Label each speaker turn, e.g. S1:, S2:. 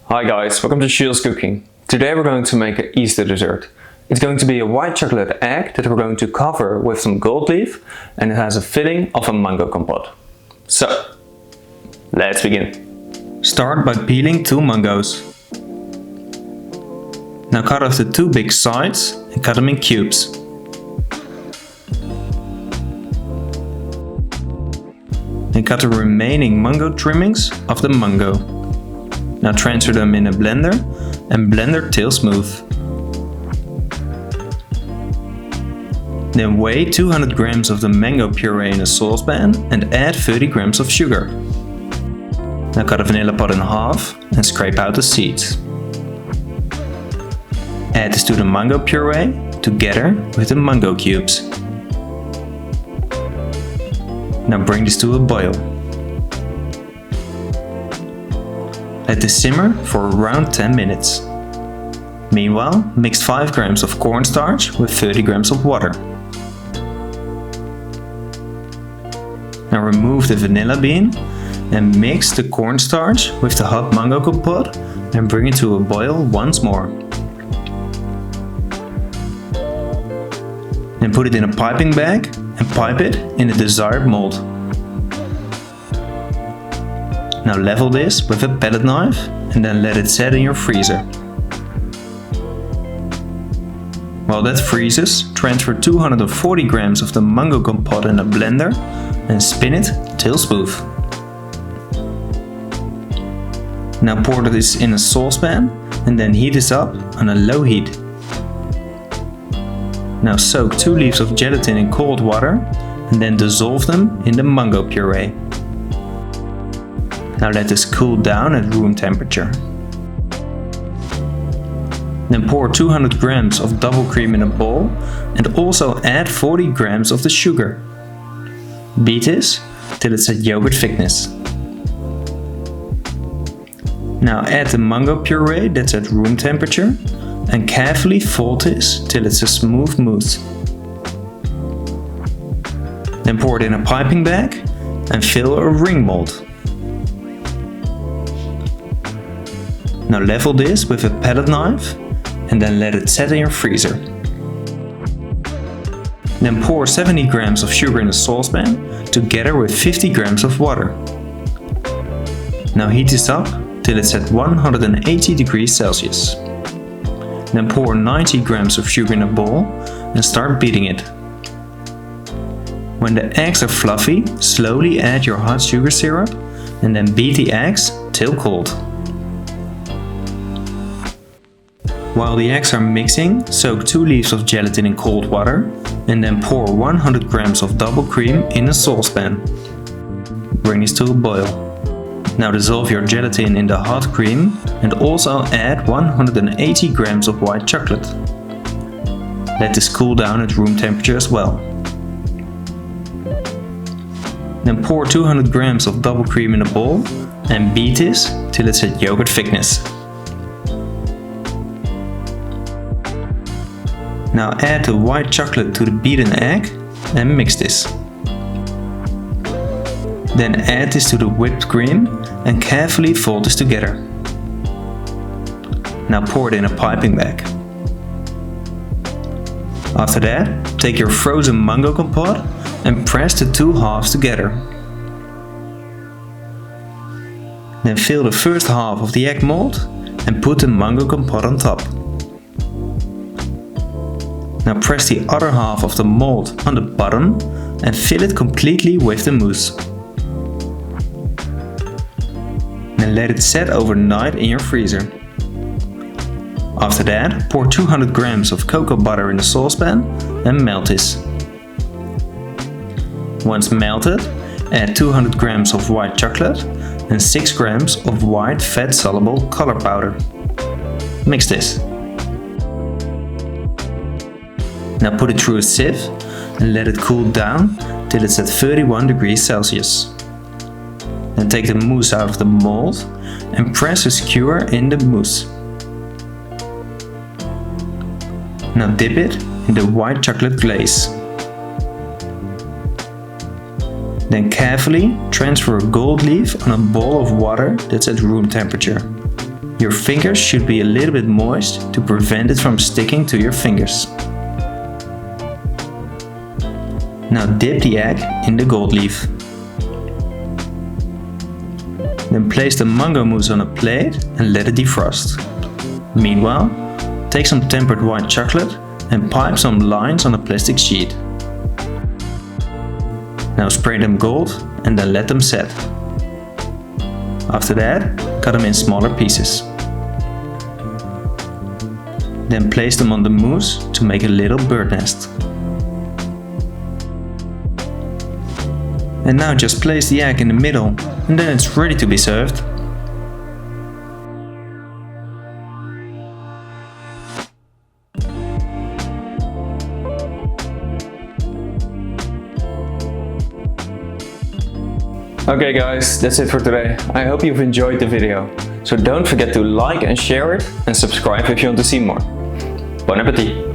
S1: Hi guys, welcome to Shield's Cooking. Today we're going to make an Easter dessert. It's going to be a white chocolate egg that we're going to cover with some gold leaf, and it has a filling of a mango compote. So, let's begin. Start by peeling 2 mangoes. Now cut off the 2 big sides and cut them in cubes. Then cut the remaining mango trimmings off the mango. Now transfer them in a blender and blender till smooth. Then weigh 200 grams of the mango puree in a saucepan and add 30 grams of sugar. Now cut a vanilla pod in half and scrape out the seeds. Add this to the mango puree together with the mango cubes. Now bring this to a boil. Let this simmer for around 10 minutes. Meanwhile, mix 5 grams of cornstarch with 30 grams of water. Now remove the vanilla bean and mix the cornstarch with the hot mango compote and bring it to a boil once more. Then put it in a piping bag and pipe it in the desired mold. Now level this with a palette knife and then let it set in your freezer. While that freezes, transfer 240 grams of the mango compote in a blender and spin it till smooth. Now pour this in a saucepan and then heat this up on a low heat. Now soak 2 leaves of gelatin in cold water and then dissolve them in the mango puree. Now let this cool down at room temperature. Then pour 200 grams of double cream in a bowl and also add 40 grams of the sugar. Beat this till it's at yogurt thickness. Now add the mango puree that's at room temperature and carefully fold this till it's a smooth mousse. Then pour it in a piping bag and fill a ring mold. Now level this with a palette knife and then let it set in your freezer. Then pour 70 grams of sugar in a saucepan together with 50 grams of water. Now heat this up till it's at 180 degrees Celsius. Then pour 90 grams of sugar in a bowl and start beating it. When the eggs are fluffy, slowly add your hot sugar syrup and then beat the eggs till cold. While the eggs are mixing, soak 2 leaves of gelatin in cold water and then pour 100 grams of double cream in a saucepan. Bring this to a boil. Now dissolve your gelatin in the hot cream and also add 180 grams of white chocolate. Let this cool down at room temperature as well. Then pour 200 grams of double cream in a bowl and beat this till it's at yogurt thickness. Now add the white chocolate to the beaten egg and mix this. Then add this to the whipped cream and carefully fold this together. Now pour it in a piping bag. After that, take your frozen mango compote and press the 2 halves together. Then fill the first half of the egg mold and put the mango compote on top. Now press the other half of the mold on the bottom and fill it completely with the mousse. Then let it set overnight in your freezer. After that, pour 200 grams of cocoa butter in a saucepan and melt this. Once melted, add 200 grams of white chocolate and 6 grams of white fat-soluble color powder. Mix this. Now put it through a sieve and let it cool down till it's at 31 degrees Celsius. Then take the mousse out of the mold and press a skewer in the mousse. Now dip it in the white chocolate glaze. Then carefully transfer a gold leaf on a bowl of water that's at room temperature. Your fingers should be a little bit moist to prevent it from sticking to your fingers. Now dip the egg in the gold leaf. Then place the mango mousse on a plate and let it defrost. Meanwhile, take some tempered white chocolate and pipe some lines on a plastic sheet. Now spray them gold and then let them set. After that, cut them in smaller pieces. Then place them on the mousse to make a little bird nest. And now just place the egg in the middle and then it's ready to be served.
S2: Okay guys, that's it for today. I hope you've enjoyed the video. So don't forget to like and share it and subscribe if you want to see more. Bon appetit!